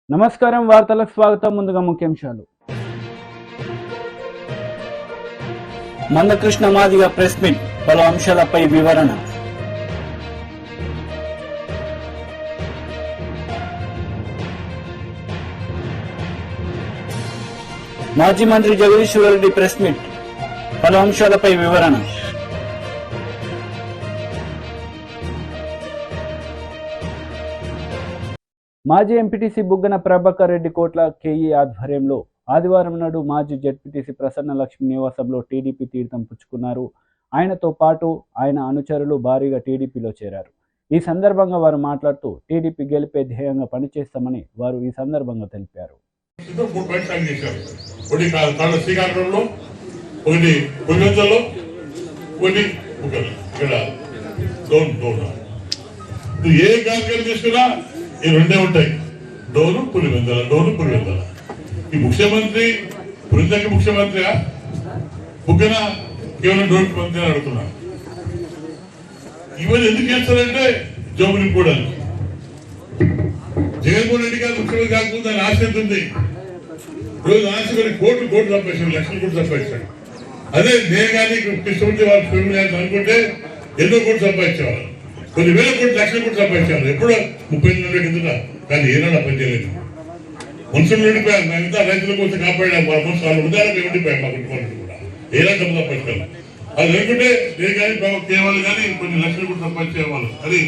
నమస్కారం వార్తలకు స్వాగతం. ముందుగా ముఖ్యాంశాలు. మందకృష్ణ మాదిగ ప్రెస్ మీట్, పలు అంశాలపై వివరణ. మాజీ మంత్రి జగదీశ్వర్ రెడ్డి ప్రెస్ మీట్, పలు అంశాలపై వివరణ. మాజీ ఎంపీటీసీ బుగ్గన ప్రభాకర్ రెడ్డి కోట్ల కేఈ ఆధ్వర్యంలో ఆదివారం నాడు మాజీ జెడ్పీటీసీ ప్రసన్న లక్ష్మి నివాసంలో టీడీపీ తీర్థం పుచ్చుకున్నారు. ఆయనతో పాటు ఆయన అనుచరులు భారీగా టీడీపీలో చేరారు. ఈ సందర్భంగా వారు మాట్లాడుతూ టీడీపీ గెలిపే ధ్యేయంగా పనిచేస్తామని వారు ఈ సందర్భంగా తెలిపారు. ఈ రెండే ఉంటాయి, డోను పులివెందల, డోను పులివెందల. ఈ ముఖ్యమంత్రి బృందకి ముఖ్యమంత్రిగా బుగ్గన కేవలం డోన్ మంత్రి అడుగుతున్నాను. ఇవన్నీ ఎందుకు చేస్తారంటే జోబు నింపుకోవడానికి. జగన్మోహన్ రెడ్డి గారు ముఖ్యమంత్రి కాకుండా ఆశ ఉంది. రోజు ఆశపడి కోట్లు సంపాదించాడు, లక్షల కోట్లు సంపాదించాడు. అదే నేను కానీ కృష్ణమూర్తి వాళ్ళ ఫ్యామిలీ అనుకుంటే ఎన్నో కోట్లు సంపాదించేవాళ్ళు, కొన్ని వేల కోట్లు లక్షల కోట్లు సంపాదించారు. ఎప్పుడో 30 నెలల కిందట. కానీ ఏనాడు పని చేయలేదు. మనుషులు ఉండిపోయారు. మేమంతా రైతుల కోసం కాపాడాం. మా మనుషులు వాళ్ళు ఉదాహరణ ఉండిపోయాం. మా కుటుంబానికి కూడా ఏనా డబ్బు సంపాదించారు. అది లేకుంటే నేను కానీ కేవలం కానీ కొన్ని లక్షల కోట్లు సంపాదించేవాళ్ళు. అది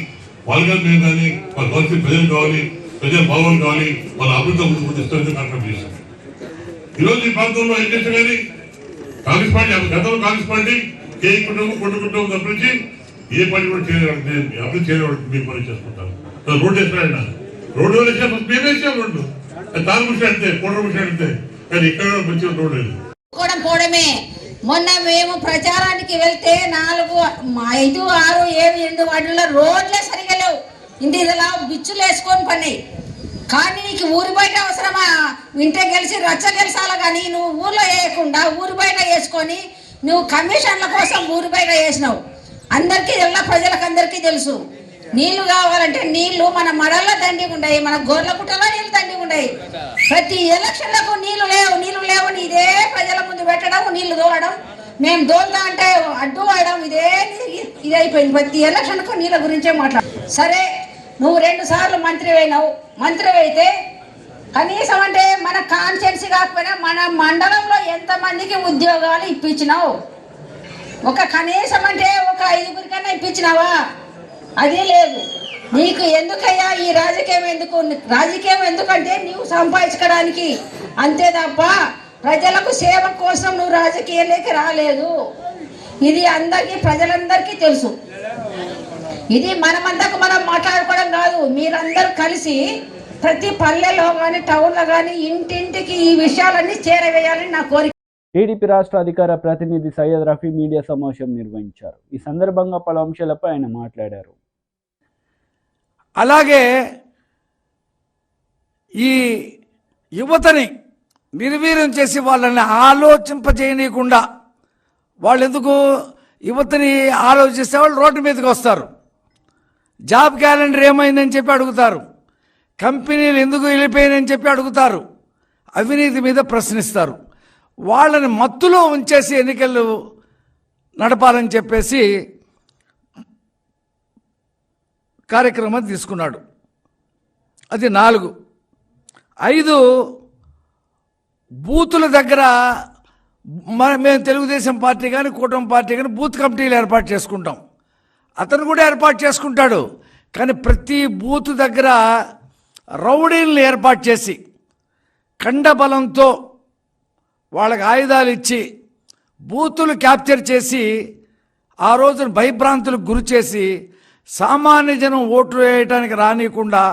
వాళ్ళు కానీ మేము కానీ వాళ్ళ కావాల్సిన ప్రజలు కావాలి, ప్రజల భావాలు కావాలి, వాళ్ళ అభివృద్ధి ముందు కాన్ఫరెన్స్ చేశాం. ఈరోజు ఈ ప్రాంతంలో ఏం చేస్తే కానీ కాంగ్రెస్ పార్టీ, గతంలో కాంగ్రెస్ పార్టీ కేఈ కుటుంబం కొట్టుకుంటాం తప్పించి ఏ పార్టీ కూడా చేయలేవాడు, అభివృద్ధి చేయలేవాడు. మీరు పని చేసుకుంటారు. రోడ్డు వేస్తాడు, రోడ్డు వేసాం, మేము వేసాం రోడ్డు. తాను ముషి అడితే, కోడలు ముషి అడితే, కానీ ఇక్కడ మంచిగా రోడ్డు లేదు. పోవడమే. మొన్న మేము ప్రచారానికి వెళ్తే 4, 5, 6, 7, 8 వాటిల్లో రోడ్లే సరిగా లేవు. ఇంటిలా బిచ్చులు వేసుకొని పని. కానీ నీకు ఊరి బయట అవసరమా? ఇంటే గెలిచి రచ్చ గెలిచాల కానీ నువ్వు ఊర్లో వేయకుండా ఊరి బయట వేసుకొని నువ్వు కమిషన్ల కోసం ఊరి బయట వేసినావు. అందరికీ ఎలా ప్రజలకు అందరికీ తెలుసు. నీళ్లు కావాలంటే నీళ్లు మన మడల్లో దండిగా ఉన్నాయి, మన గొర్రెలకుట్టలో నీళ్ళు దండిగా ఉన్నాయి. ప్రతి ఎలక్షన్లకు నీళ్లు లేవు ఇదే ప్రజల ముందు పెట్టడం, నీళ్లు దోలడం, మేము దోల్దా అంటే అడ్డు వాడడం, ఇది అయిపోయింది. ప్రతి ఎలక్షన్కు నీళ్ళ గురించే మాట్లాడు. సరే, నువ్వు 2 సార్లు మంత్రి అయినావు. మంత్రి అయితే కనీసం అంటే మన కాన్స్టిట్యున్సీ కాకపోయినా మన మండలంలో ఎంతమందికి ఉద్యోగాలు ఇప్పించినావు? ఒక కనీసం అంటే ఒక 5 కన్నా ఇప్పించినావా? అది లేదు. నీకు ఎందుకయ్యా ఈ రాజకీయం? రాజకీయం ఎందుకంటే నువ్వు సంపాదించుకోవడానికి, అంతే తప్ప ప్రజలకు సేవ కోసం నువ్వు రాజకీయాలకి రాలేదు. ఇది అందరికీ, ప్రజలందరికీ తెలుసు. ఇది మనమందకు మనం మాట్లాడుకోవడం కాదు. మీరందరూ కలిసి ప్రతి పల్లెలో కానీ టౌన్లో కానీ ఇంటింటికి ఈ విషయాలన్నీ చేరవేయాలని నా కోరిక. టీడీపీ రాష్ట్ర అధికార ప్రతినిధి సయ్యద్ రఫీ మీడియా సమావేశం నిర్వహించారు. ఈ సందర్భంగా పలు అంశాలపై ఆయన మాట్లాడారు. అలాగే ఈ యువతని నిర్వీర్యం చేసి వాళ్ళని ఆలోచింపజేయనీయకుండా, వాళ్ళు ఎందుకు యువతని ఆలోచిస్తే వాళ్ళు రోడ్డు మీదకి వస్తారు. జాబ్ క్యాలెండర్ ఏమైందని చెప్పి అడుగుతారు. కంపెనీలు ఎందుకు వెళ్ళిపోయినని చెప్పి అడుగుతారు. అవినీతి మీద ప్రశ్నిస్తారు. వాళ్ళని మత్తులో ఉంచేసి ఎన్నికలు నడపాలని చెప్పేసి కార్యక్రమం తీసుకున్నాడు. అది 4. 5 బూతుల దగ్గర మేము తెలుగుదేశం పార్టీ కానీ కూటమి పార్టీ కానీ బూత్ కమిటీలు ఏర్పాటు చేసుకుంటాం. అతను కూడా ఏర్పాటు చేసుకుంటాడు. కానీ ప్రతి బూత్ దగ్గర రౌడీలను ఏర్పాటు చేసి కండబలంతో వాళ్ళకి ఆయుధాలు ఇచ్చి బూతులు క్యాప్చర్ చేసి ఆ రోజున భయభ్రాంతులకు గురి చేసి సామాన్య జనం ఓట్లు వేయడానికి రానియకుండా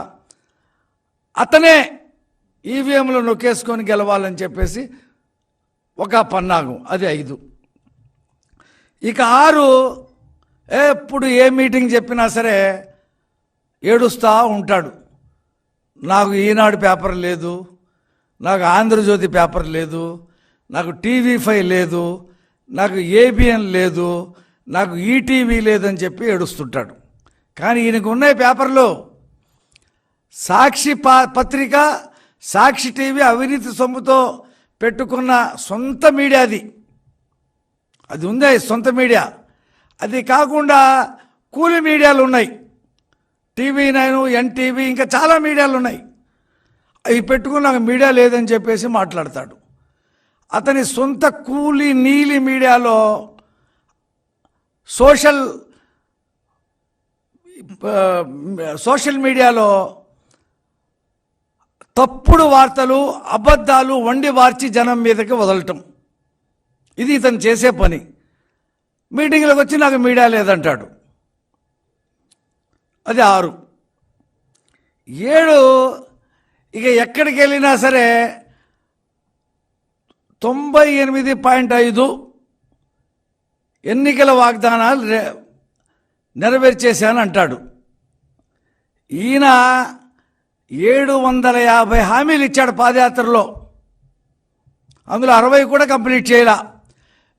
అతనే ఈవీఎంలో నొక్కేసుకొని గెలవాలని చెప్పేసి ఒక పన్నాగం. అది 5. ఇక 6, ఎప్పుడు ఏ మీటింగ్ చెప్పినా సరే ఏడుస్తూ ఉంటాడు. నాకు ఈనాడు పేపర్ లేదు, నాకు ఆంధ్రజ్యోతి పేపర్ లేదు, నాకు TV5 లేదు, నాకు ABN లేదు, నాకు ఈటీవీ లేదని చెప్పి ఏడుస్తుంటాడు. కానీ ఈయనకు ఉన్నాయి పేపర్లో. సాక్షి పత్రిక, సాక్షి టీవీ అవినీతి సొమ్ముతో పెట్టుకున్న సొంత మీడియా అది ఉందే సొంత మీడియా. అది కాకుండా కూలి మీడియాలు ఉన్నాయి, TV9, NTV, ఇంకా చాలా మీడియాలు ఉన్నాయి. అవి పెట్టుకుని నాకు మీడియా లేదని చెప్పేసి మాట్లాడతాడు. అతని సొంత కూలి నీలి మీడియాలో సోషల్ మీడియాలో తప్పుడు వార్తలు, అబద్ధాలు వండి వార్చి జనం మీదకి వదలటం, ఇది ఇతను చేసే పని. మీటింగ్లకు వచ్చి నాకు మీడియా లేదంటాడు. అది 6. 7 ఇక ఎక్కడికి వెళ్ళినా సరే 98.5 ఎన్నికల వాగ్దానాలు నెరవేర్చేశాను అంటాడు. ఈయన 750 హామీలు ఇచ్చాడు పాదయాత్రలో, అందులో 60 కూడా కంప్లీట్ చేయాల.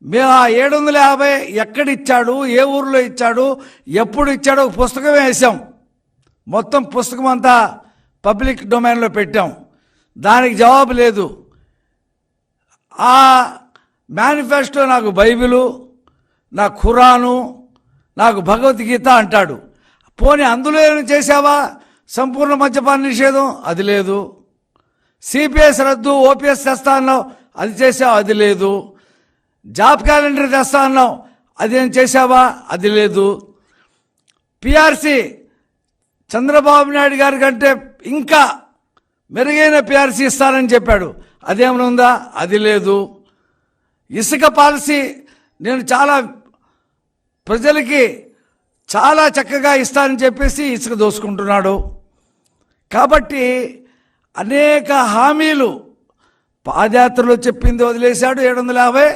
మేము ఆ 750 ఎక్కడిచ్చాడు, ఏ ఊరిలో ఇచ్చాడు, ఎప్పుడు ఇచ్చాడో పుస్తకమే వేసాం. మొత్తం పుస్తకం అంతా పబ్లిక్ డొమైన్లో పెట్టాం. దానికి జవాబు లేదు. ఆ మేనిఫెస్టో నాకు బైబిలు, నా ఖురాను, నాకు భగవద్గీత అంటాడు. పోనీ అందులో ఏమైనా చేసావా? సంపూర్ణ మద్యపాన నిషేధం, అది లేదు. సిపిఎస్ రద్దు, ఓపీఎస్ తెస్తా అన్నావు, అది చేసావు, అది లేదు. జాబ్ క్యాలెండర్ తెస్తా అన్నావు, అదేం చేసావా? అది లేదు. పిఆర్సీ చంద్రబాబు నాయుడు గారి కంటే ఇంకా మెరుగైన పిఆర్సీ ఇస్తానని చెప్పాడు, అదేమైనా ఉందా? అది లేదు. ఇసుక పాలసీ నేను చాలా ప్రజలకి చాలా చక్కగా ఇస్తానని చెప్పేసి ఇసుక దోసుకుంటున్నాడు. కాబట్టి అనేక హామీలు పాదయాత్రలో చెప్పింది వదిలేశాడు. 750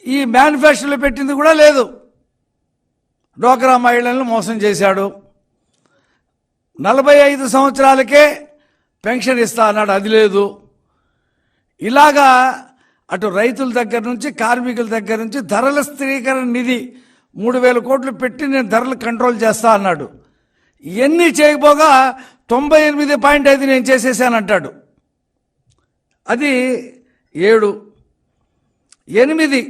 ఈ మేనిఫెస్టోలో పెట్టింది కూడా లేదు. డ్వాక్రా మహిళలను మోసం చేశాడు. 45 సంవత్సరాలకే పెన్షన్ ఇస్తా అన్నాడు, అది లేదు. ఇలాగా అటు రైతుల దగ్గర నుంచి, కార్మికుల దగ్గర నుంచి ధరల స్థిరీకరణ నిధి 3000 కోట్లు పెట్టి నేను ధరలు కంట్రోల్ చేస్తా అన్నాడు. ఇవన్నీ చేయకపోగా 98.5 నేను చేసేసానంటాడు. అది 7. 8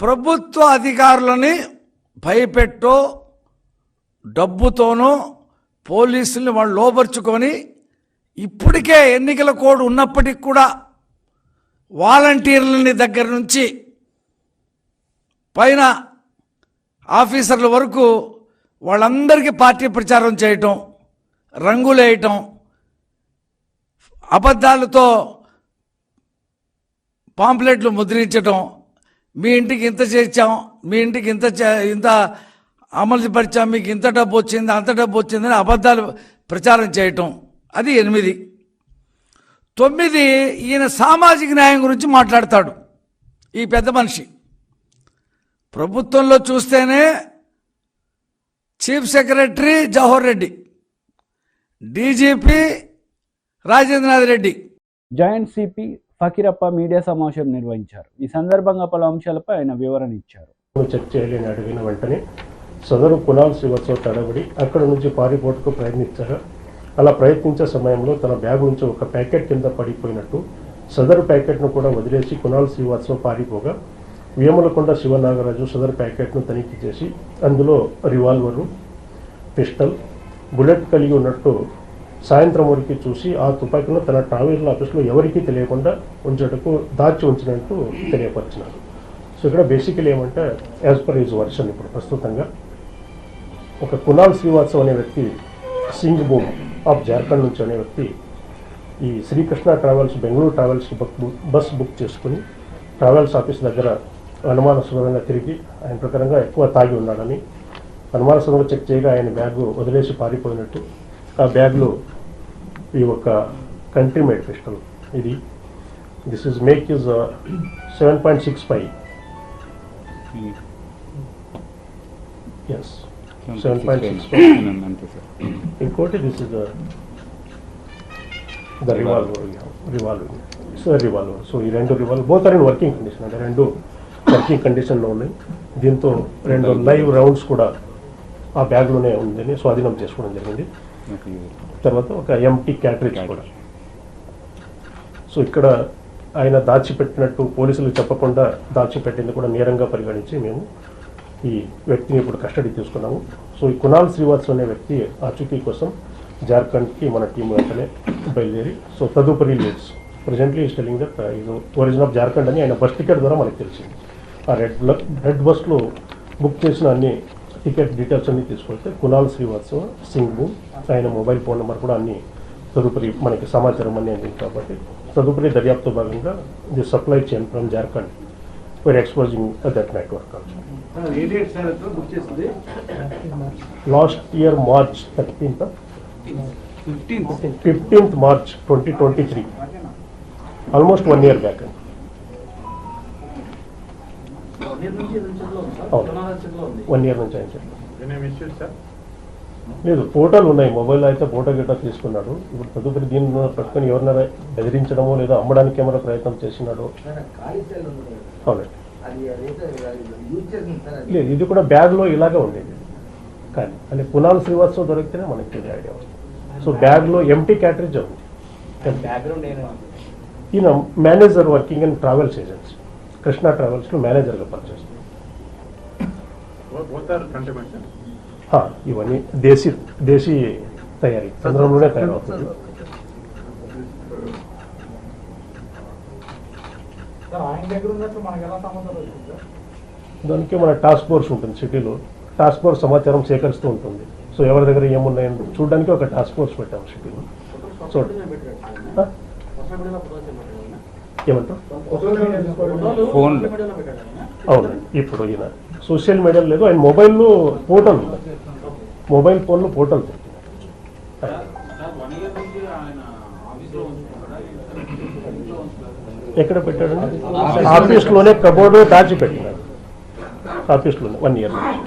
ప్రభుత్వ అధికారులని భయపెట్టో డబ్బుతోనో పోలీసుల్ని వాళ్ళు లోపరుచుకొని ఇప్పటికే ఎన్నికల కోడ్ ఉన్నప్పటికి కూడా వాలంటీర్లని దగ్గర నుంచి పైన ఆఫీసర్ల వరకు వాళ్ళందరికీ పార్టీ ప్రచారం చేయటం, రంగులేయటం, అబద్ధాలతో పాంప్లెట్లు ముద్రించటం, మీ ఇంటికి ఇంత చేర్చాం, మీ ఇంటికి ఇంత అమలు పరిచాం, మీకు ఇంత డబ్బు వచ్చింది, అంత డబ్బు వచ్చిందని అబద్ధాలు ప్రచారం చేయటం, అది 8. 9 ఈయన సామాజిక న్యాయం గురించి మాట్లాడతాడు. ఈ పెద్ద మనిషి ప్రభుత్వంలో చూస్తేనే chief secretary Jawahar Reddy, DGP Rajendranath Reddy. Joint CP Fakirappa media సమావేశం నిర్వహించారు. ఈ సందర్భంగా పలు అంశాలపై ఆయన వివరణ ఇచ్చారు. చెక్ చేయలేని అడిగిన వెంటనే సదరు కునాల్ శ్రీవాత్సవ్ తడబడి అక్కడ నుంచి పారిపోటుకు ప్రయత్నించారు. అలా ప్రయత్నించే సమయంలో తన బ్యాగ్ నుంచి ఒక ప్యాకెట్ కింద పడిపోయినట్టు సదరు ప్యాకెట్ను కూడా వదిలేసి కునాల్ శ్రీవాత్సవ్ పారిపోగా వేములకొండ శివనాగరాజు సదరు ప్యాకెట్ను తనిఖీ చేసి అందులో రివాల్వరు, పిస్టల్, బుల్లెట్ కలిగి ఉన్నట్టు సాయంత్రం వరకు చూసి ఆ తుపాకీను తన ట్రావెల్ ఆఫీస్లో ఎవరికీ తెలియకుండా ఉంచటకు దాచి ఉంచినట్టు తెలియపరిచినారు. సో ఇక్కడ బేసికలీ ఏమంటే యాజ్ పర్ హిజ్ వర్షన్ ఇప్పుడు ప్రస్తుతంగా ఒక కునాల్ శ్రీవాత్సవ్ అనే వ్యక్తి సింగ్ బూమ్ ఆఫ్ జార్ఖండ్ నుంచి అనే వ్యక్తి ఈ శ్రీకృష్ణ ట్రావెల్స్ బెంగళూరు ట్రావెల్స్కి బస్ బుక్ చేసుకుని ట్రావెల్స్ ఆఫీస్ దగ్గర అనుమానాస్పదంగా తిరిగి ఆయన ప్రకారంగా ఎక్కువ తాగి ఉన్నాడని అనుమానాస్పదంగా చెక్ చేయగా ఆయన బ్యాగు వదిలేసి పారిపోయినట్టు, ఆ బ్యాగ్లో ఈ ఒక కంట్రీ మేడ్ పిస్టల్, ఇది దిస్ ఈజ్ మేక్ ఈజ్ 7.65 ఎస్ 7.65. ఇంకోటి this is the revolver. So ఈ 2 revolver both are in working condition, అంటే 2 వర్కింగ్ కండిషన్లో ఉన్నాయి. దీంతో 2 లైవ్ రౌండ్స్ కూడా ఆ బ్యాగ్లోనే ఉందని స్వాధీనం చేసుకోవడం జరిగింది. తర్వాత ఒక ఎంటీ క్యాటరేజ్ కూడా. సో ఇక్కడ ఆయన దాచిపెట్టినట్టు పోలీసులకు చెప్పకుండా దాచిపెట్టింది కూడా నేరంగా పరిగణించి మేము ఈ వ్యక్తిని ఇప్పుడు కస్టడీ తీసుకున్నాము. సో ఈ కునాల్ శ్రీవాత్సవ్ అనే వ్యక్తి ఆచూకీ కోసం జార్ఖండ్కి మన టీం వెంటనే బయలుదేరి సో తదుపరి leads presently is telling that ఇది ఒరిజిన్ ఆఫ్ జార్ఖండ్ అని ఆయన బస్ టికెట్ ద్వారా మనకు తెలిసింది. ఆ రెడ్ బస్లో బుక్ చేసిన అన్ని టికెట్ డీటెయిల్స్ అన్నీ తీసుకొస్తే కునాల్ శ్రీవాత్సవ్ సింగ్ ఆయన మొబైల్ ఫోన్ నెంబర్ కూడా అన్ని తదుపరి మనకి సమాచారం అన్నీ అందింది. కాబట్టి తదుపరి దర్యాప్తు భాగంగా the supply chain from Jharkhand where exposing that network also. Last year March 15th March 2023, almost 1 year back. అవును, 1 year నుంచి ఆయన చెప్పారు. లేదు, ఫోటోలు ఉన్నాయి, మొబైల్లో అయితే ఫోటో గిట్టా తీసుకున్నాడు. ఇప్పుడు తదుపరి దీన్ని పట్టుకొని ఎవరినైనా బెదిరించడమో లేదా అమ్మడానికి ఏమైనా ప్రయత్నం చేసినాడు. అవునండి, లేదు ఇది కూడా బ్యాగ్లో ఇలాగే ఉండేది. కానీ అంటే కునాల్ శ్రీవాత్సవ్ దొరికితేనే మనకి తెలియ ఐడియా ఉంది. సో బ్యాగ్లో ఎంటీ క్యాటరేజ్ ఉంది. ఈయన manager working in travels agency, Krishna ట్రావెల్స్లో మేనేజర్గా పనిచేస్తుంది. ఇవన్నీ దేశీ తయారీ, చంద్రంలోనే తయారవుతుంది. దానికి మన టాస్క్ ఫోర్స్ ఉంటుంది సిటీలో. టాస్క్ ఫోర్స్ సమాచారం సేకరిస్తూ ఉంటుంది. సో ఎవరి దగ్గర ఏమున్నాయని చూడడానికి ఒక టాస్క్ ఫోర్స్ పెట్టాము సిటీలో. సో ఏమంటారు, అవునండి. ఇప్పుడు ఈయన సోషల్ మీడియా లేదు, ఆయన మొబైల్లో పోర్టల్ ఉంది, మొబైల్ ఫోన్లో పోర్టల్ పెడుతుంది. ఎక్కడ పెట్టాడండి? ఆఫీస్లోనే కబోర్డు దాచి పెట్టినాడు, ఆఫీస్లోనే 1 year నుంచి.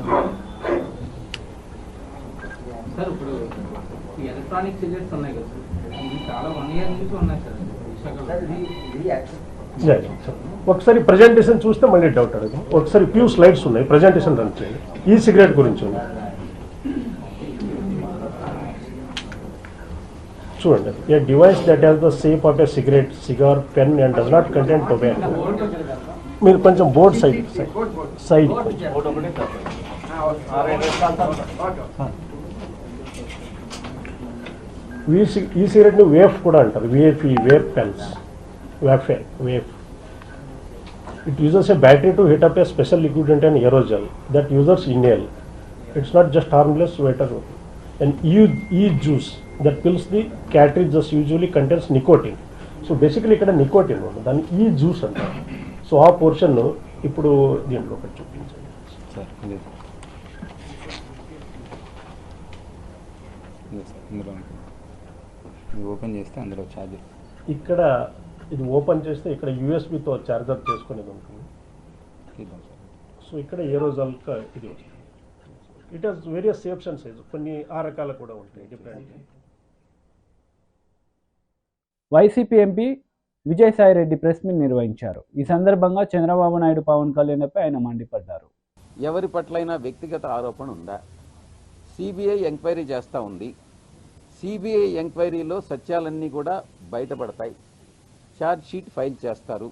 ఒకసారి ప్రజెంటేషన్ చూస్తే మళ్ళీ డౌట్ అడగదు. ఒకసారి ఫ్యూ స్లైడ్స్ ఉన్నాయి, ప్రజెంటేషన్ రన్ చేయండి. ఈ సిగరెట్ గురించి ఉంది చూడండి. A device that has the shape of a cigarette, cigar, pen and does not contain tobacco. మీరు కొంచెం బోర్డ్ సైడ్ ఈ సిగరెట్ని వేఫ్ కూడా అంటారు, vape pens, vape. It uses a battery to heat up a special liquid into an aerosol that users inhale. It's not just harmless water. And e-juice that fills the cartridges usually contains nicotine. So basically ఇక్కడ nicotine ఉంది, దాన్ని e-juice అంటారు. So ఆ portion ఇప్పుడు దీంట్లో ఒకటి చూపించండి. Open చేస్తే అందులో ఛార్జర్, ఇక్కడ ఇది ఓపెన్ చేస్తే ఇక్కడ యూఎస్బితో ఛార్జర్ చేసుకునేది ఉంటుంది. సో ఇక్కడ ఏరోజాల్ ఇది వస్తుంది. It has various shapes and size, కొన్ని ఆ రకాలు కూడా ఉంటాయి different. YCP MP Vijayasai Reddy press meet నిర్వహించారు. ఈ సందర్భంగా చంద్రబాబు నాయుడు, పవన్ కళ్యాణ్పై ఆయన మండిపడ్డారు. ఎవరి పట్లైనా వ్యక్తిగత ఆరోపణ ఉందా? సిబిఐ ఎంక్వైరీ చేస్తూ ఉంది. సిబిఐ ఎంక్వైరీలో సత్యాలన్నీ కూడా బయటపడతాయి. ఛార్జ్ షీట్ ఫైల్ చేస్తారు.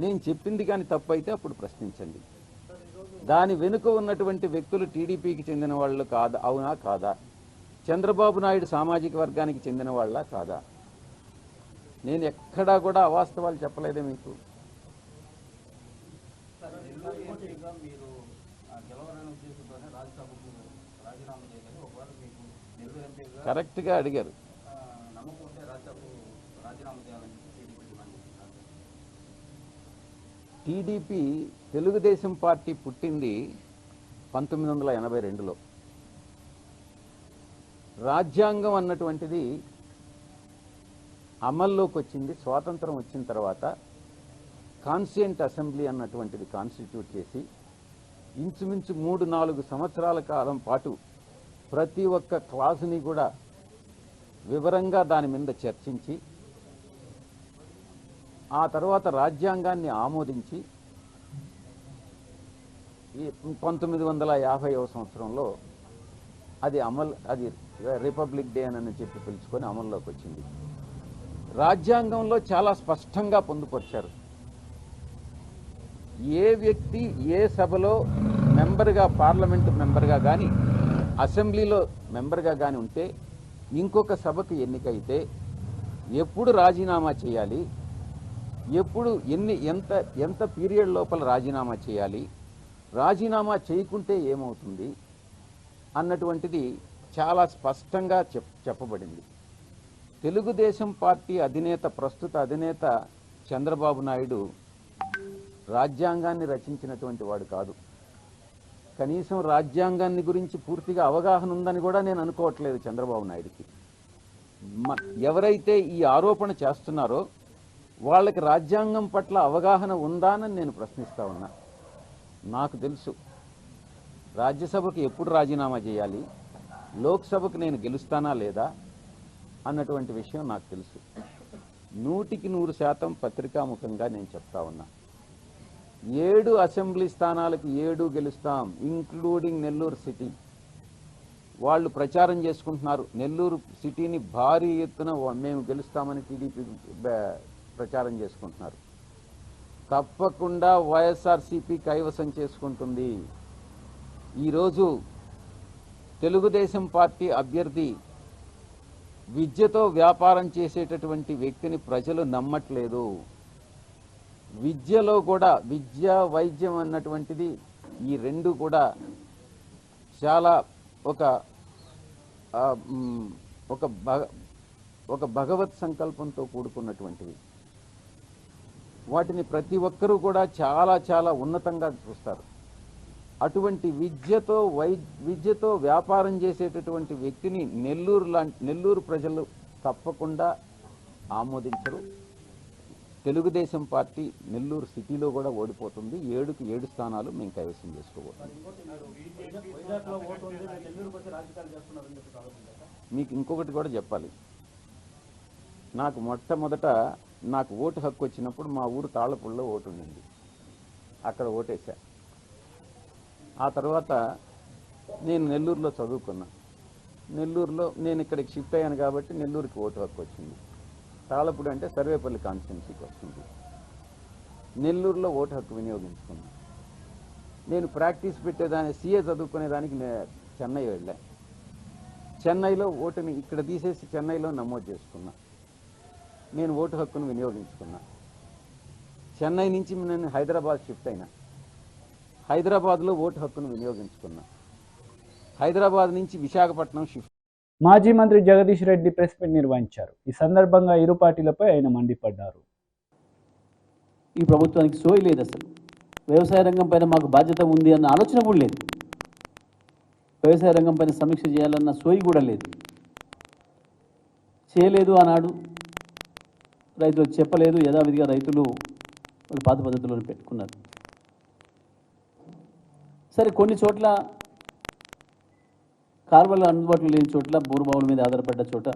నేను చెప్పింది కానీ తప్పు అయితే అప్పుడు ప్రశ్నించండి. దాని వెనుక ఉన్నటువంటి వ్యక్తులు టీడీపీకి చెందిన వాళ్ళు కాదా, అవునా కాదా? చంద్రబాబు నాయుడు సామాజిక వర్గానికి చెందిన వాళ్ళ కాదా? నేను ఎక్కడా కూడా అవాస్తవాలు చెప్పలేదే మీకు. కరెక్ట్గా అడిగారు. టీడీపీ తెలుగుదేశం పార్టీ పుట్టింది 1982లో. రాజ్యాంగం అన్నటువంటిది అమల్లోకి వచ్చింది స్వాతంత్రం వచ్చిన తర్వాత. కాన్స్టిట్యూయెంట్ అసెంబ్లీ అన్నటువంటిది కాన్స్టిట్యూట్ చేసి ఇంచుమించు 3-4 సంవత్సరాల కాలం పాటు ప్రతి ఒక్క క్లాసుని కూడా వివరంగా దాని మీద చర్చించి ఆ తర్వాత రాజ్యాంగాన్ని ఆమోదించి 1950వ సంవత్సరంలో అది రిపబ్లిక్ డే అని చెప్పి పిలుచుకొని అమల్లోకి వచ్చింది. రాజ్యాంగంలో చాలా స్పష్టంగా పొందుపరిచారు, ఏ వ్యక్తి ఏ సభలో మెంబర్గా, పార్లమెంటు మెంబర్గా కానీ అసెంబ్లీలో మెంబర్గా కానీ ఉంటే ఇంకొక సభకు ఎన్నికైతే ఎప్పుడు రాజీనామా చేయాలి, ఎప్పుడు ఎంత పీరియడ్ లోపల రాజీనామా చేయాలి, రాజీనామా చేయకుంటే ఏమవుతుంది అన్నటువంటిది చాలా స్పష్టంగా చెప్పబడింది. తెలుగుదేశం పార్టీ అధినేత, ప్రస్తుత అధినేత చంద్రబాబు నాయుడు రాజ్యాంగాన్ని రచించినటువంటి వాడు కాదు. కనీసం రాజ్యాంగాన్ని గురించి పూర్తిగా అవగాహన ఉందని కూడా నేను అనుకోవట్లేదు చంద్రబాబు నాయుడికి. ఎవరైతే ఈ ఆరోపణ చేస్తున్నారో వాళ్ళకి రాజ్యాంగం పట్ల అవగాహన ఉందా అని నేను ప్రశ్నిస్తా ఉన్నా. నాకు తెలుసు రాజ్యసభకు ఎప్పుడు రాజీనామా చేయాలి, లోక్సభకు నేను గెలుస్తానా లేదా అన్నటువంటి విషయం నాకు తెలుసు. 100% పత్రికాముఖంగా నేను చెప్తా ఉన్నా. 7 అసెంబ్లీ స్థానాలకు 7 గెలుస్తాం, ఇంక్లూడింగ్ నెల్లూరు సిటీ. వాళ్ళు ప్రచారం చేసుకుంటున్నారు, నెల్లూరు సిటీని భారీ ఎత్తున మేము గెలుస్తామని టీడీపీ ప్రచారం చేసుకుంటున్నారు. తప్పకుండా వైఎస్ఆర్సీపీ కైవసం చేసుకుంటుంది. ఈరోజు తెలుగుదేశం పార్టీ అభ్యర్థి విద్యతో వ్యాపారం చేసేటటువంటి వ్యక్తిని ప్రజలు నమ్మట్లేదు. విద్యలో కూడా విద్య, వైద్యం అన్నటువంటిది ఈ రెండు కూడా చాలా ఒక భగవత్ సంకల్పంతో కూడుకున్నటువంటివి. వాటిని ప్రతి ఒక్కరూ కూడా చాలా చాలా ఉన్నతంగా చూస్తారు. అటువంటి విద్యతో వ్యాపారం చేసేటటువంటి వ్యక్తిని నెల్లూరు ప్రజలు తప్పకుండా ఆమోదించరు. తెలుగుదేశం పార్టీ నెల్లూరు సిటీలో కూడా ఓడిపోతుంది. 7కి 7 స్థానాలు మేము కైవసం చేసుకోబోతున్నాం. మీకు ఇంకొకటి కూడా చెప్పాలి. నాకు మొట్టమొదట నాకు ఓటు హక్కు వచ్చినప్పుడు మా ఊరు తాళ్ళపూడిలో ఓటు ఉండింది, అక్కడ ఓటేసా. ఆ తర్వాత నేను నెల్లూరులో చదువుకున్నా. నెల్లూరులో నేను ఇక్కడికి షిఫ్ట్ అయ్యాను కాబట్టి నెల్లూరుకి ఓటు హక్కు వచ్చింది. తాళ్ళపూడి అంటే సర్వేపల్లి కాన్స్టిట్యున్సీకి వస్తుంది. నెల్లూరులో ఓటు హక్కు వినియోగించుకున్నా. నేను ప్రాక్టీస్ పెట్టేదాన్ని, సీఏ చదువుకునేదానికి చెన్నై వెళ్ళా. చెన్నైలో ఓటుని ఇక్కడ తీసేసి చెన్నైలో నమోదు చేసుకున్నా. నేను ఓటు హక్కును వినియోగించుకున్నా. చెన్నై నుంచి నేను హైదరాబాద్ షిఫ్ట్ అయినా. హైదరాబాద్లో ఓటు హక్కును వినియోగించుకున్నా. హైదరాబాద్ నుంచి విశాఖపట్నం షిఫ్ట్. మాజీ మంత్రి జగదీష్ రెడ్డి ప్రెస్ మీట్ నిర్వహించారు. ఈ సందర్భంగా ఇరు పార్టీలపై ఆయన మండిపడ్డారు. ఈ ప్రభుత్వానికి సోయి లేదు, అసలు వ్యవసాయ రంగం పైన మాకు బాధ్యత ఉంది అన్న ఆలోచన కూడా లేదు. వ్యవసాయ రంగం పైన సమీక్ష చేయాలన్న సోయి కూడా లేదు, చేయలేదు. ఆనాడు రైతులకు చెప్పలేదు, యథావిధిగా రైతులు వాళ్ళ పాత పద్ధతులను పెట్టుకున్నారు. సరే, కొన్ని చోట్ల కాలువలు అందుబాటులో లేని చోట్ల, బోరుబావుల మీద ఆధారపడ్డ చోట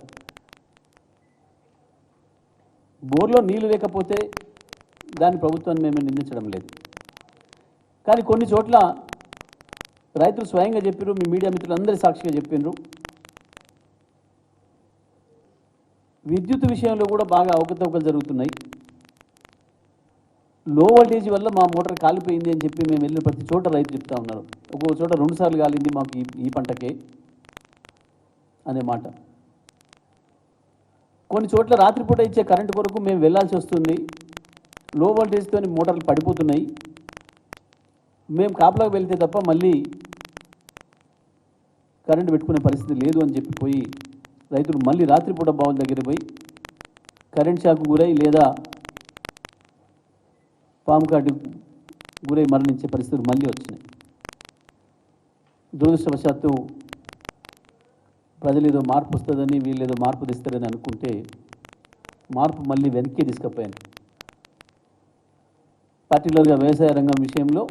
బోర్లో నీళ్లు లేకపోతే దాని ప్రభుత్వాన్ని మేము నిందించడం లేదు. కానీ కొన్ని చోట్ల రైతులు స్వయంగా చెప్పారు, మీ మీడియా మిత్రులు అందరి సాక్షిగా చెప్పినారు, విద్యుత్ విషయంలో కూడా బాగా అవకతవకలు జరుగుతున్నాయి. లో వోల్టేజ్ వల్ల మా మోటార్ కాలిపోయింది అని చెప్పి మేము వెళ్ళిన ప్రతి చోట రైతు చెప్తా ఉన్నారు. ఒక్కొక్క చోట 2 సార్లు కాలింది మాకు ఈ పంటకే అనే మాట. కొన్ని చోట్ల రాత్రిపూట ఇచ్చే కరెంటు కొరకు మేము వెళ్ళాల్సి వస్తుంది, లో వోల్టేజ్తో మోటార్లు పడిపోతున్నాయి, మేము కాపలాకు వెళ్తే తప్ప మళ్ళీ కరెంటు పెట్టుకునే పరిస్థితి లేదు అని చెప్పిపోయి రైతులు మళ్ళీ రాత్రిపూట బావుల దగ్గర పోయి కరెంట్ షాక్ గురై లేదా పాము కాటు గురై మరణించే పరిస్థితులు మళ్ళీ వచ్చినాయి. దురదృష్టవశాత్తు ప్రజలు ఏదో మార్పు వస్తుందని, వీళ్ళు ఏదో మార్పు తెస్తారని అనుకుంటే మార్పు మళ్ళీ వెనక్కి తీసుకుపోయాను. పర్టికులర్గా వ్యవసాయ రంగం విషయంలో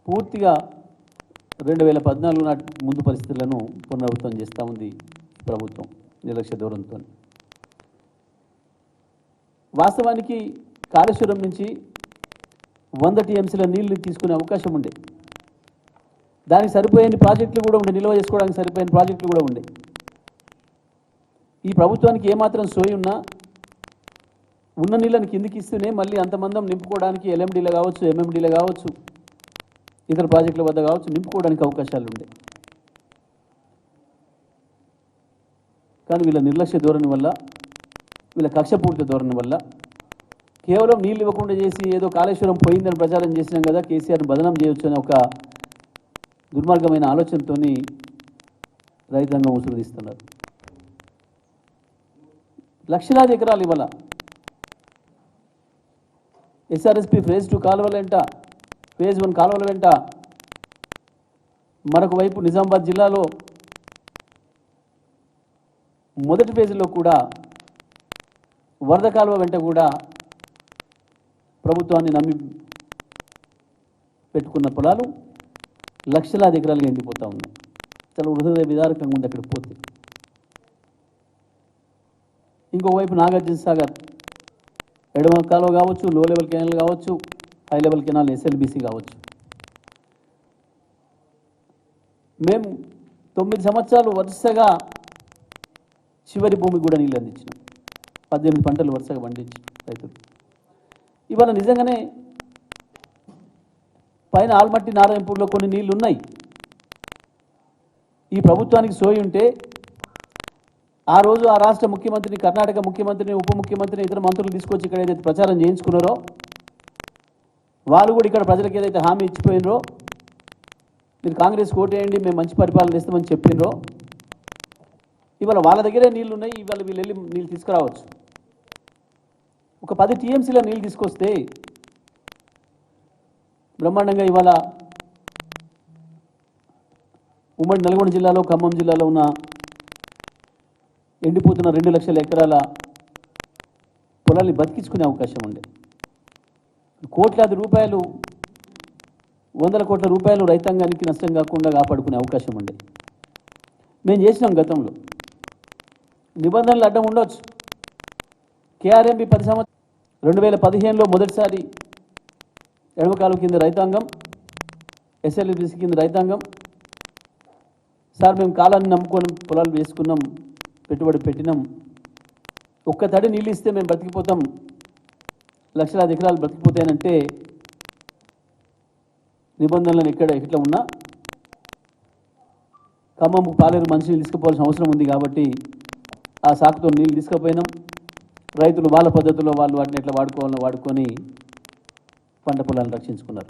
పూర్తిగా 2014 నాటి ముందు పరిస్థితులను పునరావృతం చేస్తూ ఉంది ప్రభుత్వం నిర్లక్ష్య ధోరణితో. వాస్తవానికి కాళేశ్వరం నుంచి 100 టీఎంసీల నీళ్లు తీసుకునే అవకాశం ఉండే. దానికి సరిపోయే ప్రాజెక్టులు కూడా ఉండే, నిల్వ చేసుకోవడానికి సరిపోయిన ప్రాజెక్టులు కూడా ఉండే. ఈ ప్రభుత్వానికి ఏమాత్రం సోయి ఉన్నా ఉన్న నీళ్ళని కిందికి ఇస్తూనే మళ్ళీ అంతమందం నింపుకోవడానికి ఎల్ఎండీలో కావచ్చు, ఎంఎండీలో కావచ్చు, ఇతర ప్రాజెక్టుల వద్ద కావచ్చు నింపుకోవడానికి అవకాశాలు ఉండే. కానీ వీళ్ళ నిర్లక్ష్య ధోరణి వల్ల, వీళ్ళ కక్షపూరిత ధోరణి వల్ల కేవలం నీళ్ళు ఇవ్వకుండా చేసి ఏదో కాళేశ్వరం పోయిందని ప్రచారం చేసినాం కదా, కేసీఆర్ని బదనాం చేయొచ్చు అనే ఒక దుర్మార్గమైన ఆలోచనతో రైతాంగం ఉసురు తీస్తున్నారు. లక్షలాది ఎకరాలు ఇవ్వాల ఎస్ఆర్ఎస్పి ఫేజ్ 2 కాలువల వెంట, ఫేజ్ 1 కాలువల వెంట, మరొక వైపు నిజామాబాద్ జిల్లాలో మొదటి ఫేజ్లో కూడా వరద కాలువ వెంట కూడా ప్రభుత్వాన్ని నమ్మి పెట్టుకున్న పొలాలు లక్షలాది ఎకరాలుగా ఎండిపోతూ ఉన్నాయి. చాలా హృదయ విదారకంగా ఉంది అక్కడికి పోతే. ఇంకోవైపు నాగార్జున సాగర్ ఎడమ కాలువ కావచ్చు, లో లెవెల్ కెనాల్ కావచ్చు, హై లెవెల్ కెనాల్ ఎస్ఎల్బిసి కావచ్చు. మేము 9 సంవత్సరాలు వరుసగా చివరి భూమికి కూడా నీళ్ళు అందించినాం. 18 పంటలు వరుసగా పండించాం రైతులు. ఇవాళ నిజంగానే పైన ఆల్మట్టి నారాయణపూర్లో కొన్ని నీళ్లు ఉన్నాయి. ఈ ప్రభుత్వానికి సోయి ఉంటే ఆ రోజు ఆ రాష్ట్ర ముఖ్యమంత్రిని, కర్ణాటక ముఖ్యమంత్రిని, ఉప ముఖ్యమంత్రిని, ఇతర మంత్రులు తీసుకొచ్చి ఇక్కడ ఏదైతే ప్రచారం చేయించుకున్నారో, వాళ్ళు కూడా ఇక్కడ ప్రజలకు ఏదైతే హామీ ఇచ్చిపోయినరో, మీరు కాంగ్రెస్ ఓటేయండి మేము మంచి పరిపాలన ఇస్తామని చెప్పినరో, ఇవాళ వాళ్ళ దగ్గరే నీళ్లు ఉన్నాయి. ఇవాళ వీళ్ళు వెళ్ళి నీళ్ళు తీసుకురావచ్చు. ఒక 10 టీఎంసీల నీళ్ళు తీసుకొస్తే బ్రహ్మాండంగా ఇవాళ ఉమ్మడి నల్గొండ జిల్లాలో, ఖమ్మం జిల్లాలో ఉన్న ఎండిపోతున్న 2 లక్షల ఎకరాల పొలాల్ని బతికించుకునే అవకాశం ఉండే. కోట్లాది రూపాయలు, 100 కోట్ల రూపాయలు రైతాంగానికి నష్టం కాకుండా కాపాడుకునే అవకాశం ఉండే. మేము చేసినాం గతంలో. నిబంధనలు అడ్డం ఉండొచ్చు. కేఆర్ఎంబి 10 సంవత్సరాలు 2015లో మొదటిసారి ఎడమకాలు కింద రైతాంగం, ఎస్ఎల్బిసి కింద రైతాంగం, సార్ మేము కాలాన్ని నమ్ముకొని పొలాలు వేసుకున్నాం, పెట్టుబడి పెట్టినాం, ఒక్క తడి నీళ్ళు ఇస్తే మేము బ్రతికిపోతాం, లక్షలాది ఎకరాలు బ్రతికిపోతాయనంటే నిబంధనలను ఎట్లా ఉన్నా ఖమ్మం పాలేరు మంచినీళ్ళు తీసుకుపోవాల్సిన అవసరం ఉంది కాబట్టి ఆ సాకుతో నీళ్ళు తీసుకుపోయినాం. రైతులు వాళ్ళ పద్ధతిలో వాళ్ళు వాటిని ఎట్లా వాడుకోవాలో వాడుకొని పంట పొలాలను రక్షించుకున్నారు.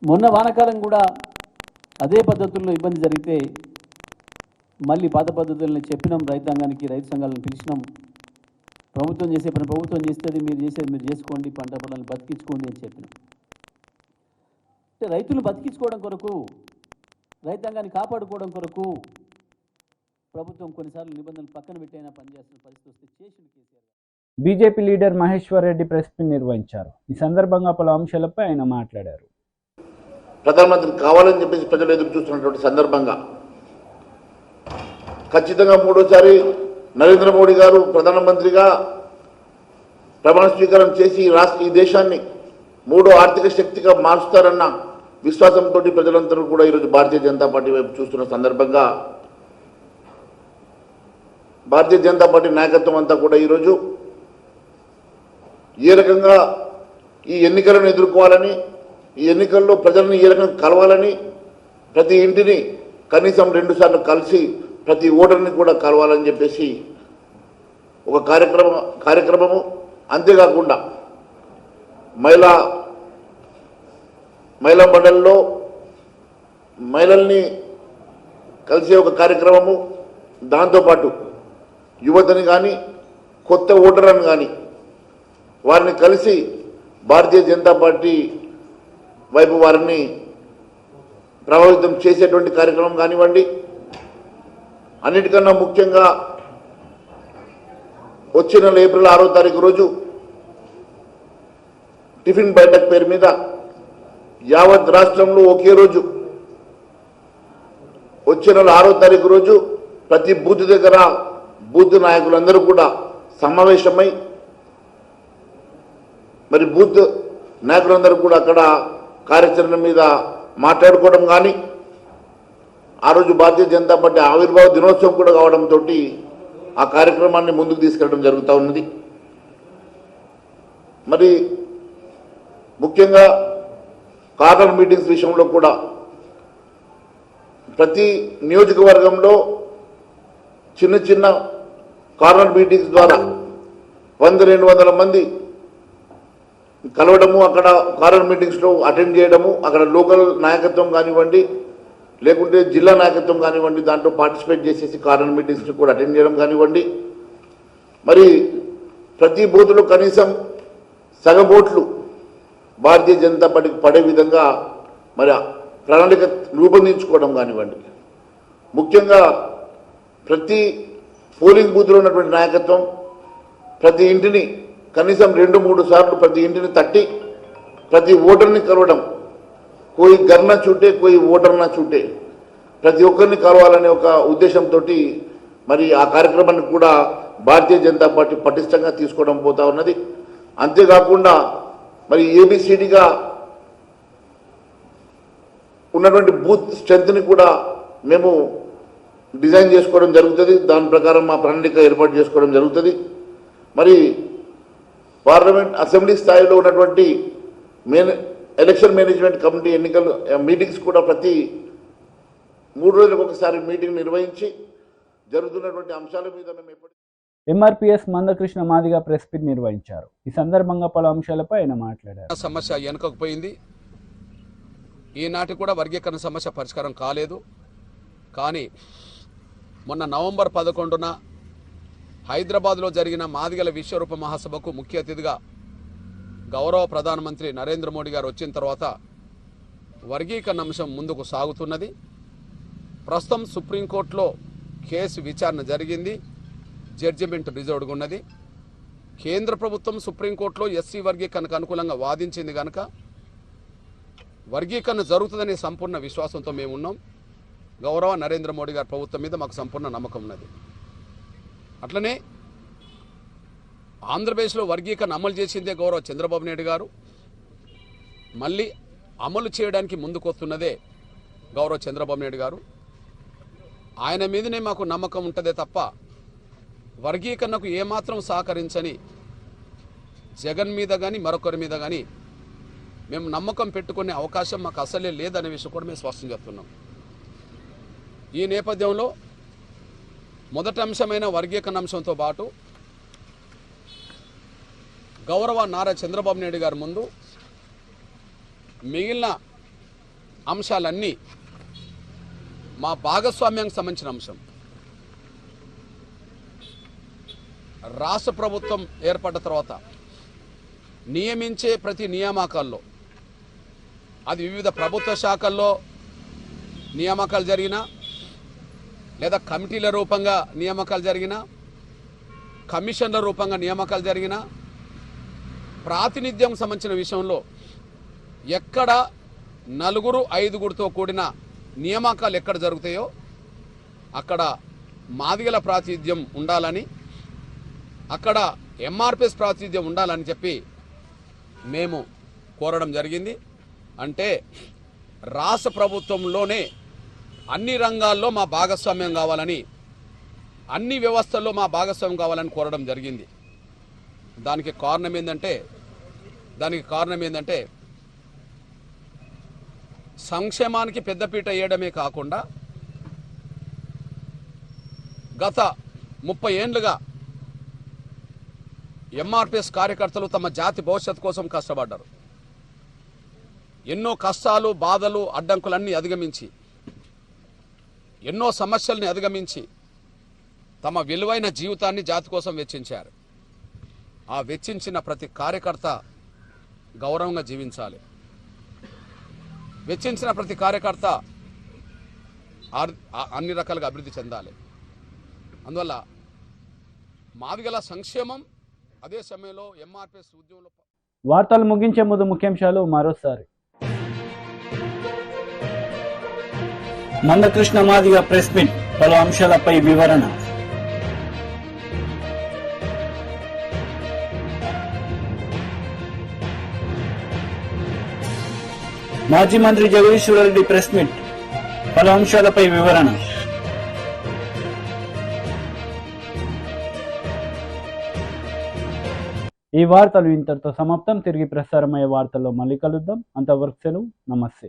మొన్న వానాకాలం కూడా అదే పద్ధతుల్లో ఇబ్బంది జరిగితే మళ్ళీ పాత పద్ధతులను చెప్పినాం రైతాంగానికి, రైతు సంఘాలను పిలిచినాం. ప్రభుత్వం చేసే పని ప్రభుత్వం చేస్తుంది, మీరు చేసేది మీరు చేసుకోండి, పంట పొలాలను బతికించుకోండి అని చెప్పినాం. అంటే రైతులు బతికించుకోవడం కొరకు, రైతాంగాన్ని కాపాడుకోవడం కొరకు ప్రభుత్వం కొన్నిసార్లు నిబంధనలు పక్కన పెట్టైనా పనిచేస్తున్న పరిస్థితి వస్తే చేసింది KCR. BJP leader Maheshwar Reddy press meet నిర్వహించారు. ఈ సందర్భంగా పలు అంశాలపై ఆయన మాట్లాడారు. ప్రధానమంత్రి కావాలని చెప్పేసి ప్రజలు ఎదురు చూస్తున్నటువంటి సందర్భంగా ఖచ్చితంగా మూడోసారి నరేంద్ర మోడీ గారు ప్రధానమంత్రిగా ప్రమాణ స్వీకారం చేసి ఈ దేశాన్ని 3వ ఆర్థిక శక్తిగా మార్చుతారన్న విశ్వాసంతో ప్రజలందరూ కూడా ఈరోజు భారతీయ జనతా పార్టీ వైపు చూస్తున్న సందర్భంగా భారతీయ జనతా పార్టీ నాయకత్వం అంతా కూడా ఈరోజు ఏ రకంగా ఈ ఎన్నికలను ఎదుర్కోవాలని, ఈ ఎన్నికల్లో ప్రజలను ఏ రకంగా కలవాలని, ప్రతి ఇంటిని కనీసం 2 సార్లు కలిసి ప్రతి ఓటర్ని కూడా కలవాలని చెప్పేసి ఒక కార్యక్రమము. అంతేకాకుండా మహిళా మండలిలో మహిళల్ని కలిసే ఒక కార్యక్రమము, దాంతోపాటు యువతని కానీ కొత్త ఓటర్లను కానీ వారిని కలిసి భారతీయ జనతా పార్టీ వైపు వారిని ప్రభావితం చేసేటువంటి కార్యక్రమం కానివ్వండి. అన్నిటికన్నా ముఖ్యంగా వచ్చే నెల ఏప్రిల్ 6వ తారీఖు రోజు టిఫిన్ బైఠక్ పేరు మీద యావత్ రాష్ట్రంలో ఒకే రోజు వచ్చే నెల 6వ తారీఖు రోజు ప్రతి బూత్ దగ్గర బూత్ నాయకులందరూ కూడా సమావేశమై మరి బూత్ నాయకులందరూ కూడా అక్కడ కార్యాచరణ మీద మాట్లాడుకోవడం కానీ, ఆ రోజు భారతీయ జనతా పార్టీ ఆవిర్భావ దినోత్సవం కూడా కావడంతో ఆ కార్యక్రమాన్ని ముందుకు తీసుకెళ్ళడం జరుగుతూ ఉన్నది. మరి ముఖ్యంగా కార్నర్ మీటింగ్స్ విషయంలో కూడా ప్రతి నియోజకవర్గంలో చిన్న చిన్న కార్నర్ మీటింగ్స్ ద్వారా 100-200 మంది కలవడము, అక్కడ కార్నర్ మీటింగ్స్లో అటెండ్ చేయడము, అక్కడ లోకల్ నాయకత్వం కానివ్వండి లేకుంటే జిల్లా నాయకత్వం కానివ్వండి దాంట్లో పార్టిసిపేట్ చేసేసి కార్నర్ మీటింగ్స్ని కూడా అటెండ్ చేయడం కానివ్వండి. మరి ప్రతి బూత్లో కనీసం సగం ఓట్లు భారతీయ జనతా పార్టీకి పడే విధంగా మరి ప్రణాళిక రూపొందించుకోవడం కానివ్వండి. ముఖ్యంగా ప్రతి పోలింగ్ బూత్లో ఉన్నటువంటి నాయకత్వం ప్రతి ఇంటిని కనీసం 2-3 సార్లు ప్రతి ఇంటిని తట్టి ప్రతి ఓటర్ని కలవడం, కోయి గర్ నా చూటే కోయి ఓటర్ నా చూటే, ప్రతి ఒక్కరిని కలవాలనే ఒక ఉద్దేశంతో మరి ఆ కార్యక్రమాన్ని కూడా భారతీయ జనతా పార్టీ పటిష్టంగా తీసుకోవడం పోతా ఉన్నది. అంతేకాకుండా మరి ఏబిసిడిగా ఉన్నటువంటి బూత్ స్ట్రెంత్ని కూడా మేము డిజైన్ చేసుకోవడం జరుగుతుంది. దాని ప్రకారం మా ప్రణాళిక ఏర్పాటు చేసుకోవడం జరుగుతుంది. మరి పార్లమెంట్ అసెంబ్లీ స్థాయిలో ఉన్నటువంటి ఎలక్షన్ మేనేజ్మెంట్ కమిటీ ఎన్నికల మీటింగ్స్ కూడా ప్రతి 3 రోజులకు ఒకసారి మీటింగ్ నిర్వహించి జరుగుతున్నటువంటి అంశాల మీద మేము MRPS Mandakrishna Madiga press meet నిర్వహించారు. ఈ సందర్భంగా పలు అంశాలపై ఆయన మాట్లాడారు. సమస్య వెనుకపోయింది. ఈనాటి కూడా వర్గీకరణ సమస్య పరిష్కారం కాలేదు. కానీ మొన్న నవంబర్ 11న హైదరాబాద్లో జరిగిన మాదిగల విశ్వరూప మహాసభకు ముఖ్య అతిథిగా గౌరవ ప్రధానమంత్రి నరేంద్ర మోడీ గారు వచ్చిన తర్వాత వర్గీకరణ అంశం ముందుకు సాగుతున్నది. ప్రస్తుతం సుప్రీంకోర్టులో కేసు విచారణ జరిగింది. జడ్జిమెంట్ రిజర్వ్డ్గా ఉన్నది. కేంద్ర ప్రభుత్వం సుప్రీంకోర్టులో ఎస్సీ వర్గీకరణకు అనుకూలంగా వాదించింది కనుక వర్గీకరణ జరుగుతుందనే సంపూర్ణ విశ్వాసంతో మేము ఉన్నాం. గౌరవ నరేంద్ర మోడీ గారి ప్రభుత్వం మీద మాకు సంపూర్ణ నమ్మకం ఉన్నది. అట్లనే ఆంధ్రప్రదేశ్లో వర్గీకరణ అమలు చేసిందే గౌరవ చంద్రబాబు నాయుడు గారు. మళ్ళీ అమలు చేయడానికి ముందుకు వస్తున్నదే గౌరవ చంద్రబాబు నాయుడు గారు. ఆయన మీదనే మాకు నమ్మకం ఉంటుందే తప్ప వర్గీకరణకు ఏమాత్రం సహకరించని జగన్ మీద కానీ మరొకరి మీద కానీ మేము నమ్మకం పెట్టుకునే అవకాశం మాకు అసలే లేదనే విషయం కూడా మేము స్పష్టం చేస్తున్నాం. ఈ నేపథ్యంలో మొదటి అంశమైన వర్గీకరణ అంశంతో పాటు గౌరవ నారా చంద్రబాబు నాయుడు గారి ముందు మిగిలిన అంశాలన్నీ మా భాగస్వామ్యానికి సంబంధించిన అంశం. రాష్ట్ర ప్రభుత్వం ఏర్పడ్డ తర్వాత నియమించే ప్రతి నియామకాల్లో అది వివిధ ప్రభుత్వ శాఖల్లో నియామకాలు జరిగినా లేదా కమిటీల రూపంగా నియామకాలు జరిగినా కమిషన్ల రూపంగా నియామకాలు జరిగినా ప్రాతినిధ్యం సంబంధించిన విషయంలో ఎక్కడ 4-5తో కూడిన నియామకాలు ఎక్కడ జరుగుతాయో అక్కడ మాదిగల ప్రాతినిధ్యం ఉండాలని, అక్కడ ఎంఆర్పిఎస్ ప్రాతినిధ్యం ఉండాలని చెప్పి మేము కోరడం జరిగింది. అంటే రాష్ట్ర ప్రభుత్వంలోనే అన్ని రంగాల్లో మా భాగస్వామ్యం కావాలని, అన్ని వ్యవస్థల్లో మా భాగస్వామ్యం కావాలని కోరడం జరిగింది. దానికి కారణం ఏంటంటే సంక్షేమానికి పెద్దపీట వేయడమే కాకుండా గత 30 ఏళ్లుగా ఎంఆర్పిఎస్ కార్యకర్తలు తమ జాతి భవిష్యత్తు కోసం కష్టపడ్డారు. ఎన్నో కష్టాలు, బాధలు, అడ్డంకులన్నీ అధిగమించి, ఎన్నో సమస్యల్ని అధిగమించి తమ విలువైన జీవితాన్ని జాతి కోసం వెచ్చించారు. ఆ వెచ్చించిన ప్రతి కార్యకర్త గౌరవంగా జీవించాలి. వెచ్చించిన ప్రతి కార్యకర్త అన్ని రకాలుగా అభివృద్ధి చెందాలి. అందువల్ల మాదిగల సంక్షేమం అదే సమయంలో ఎంఆర్పిఎస్ ఉద్యమంలో. వార్తలు ముగించే ముందు ముఖ్యాంశాలు మరోసారి. మందకృష్ణ మాదిగ ప్రెస్ మీట్, పలు అంశాలపై వివరణ. మాజీ మంత్రి జగదీశ్వర్ రెడ్డి ప్రెస్ మీట్, పలు అంశాలపై వివరణ. ఈ వార్తలు ఇంతటితో సమాప్తం. తిరిగి ప్రసారమయ్యే వార్తల్లో మళ్ళీ కలుద్దాం. అంతవరకు సెలవు. నమస్తే.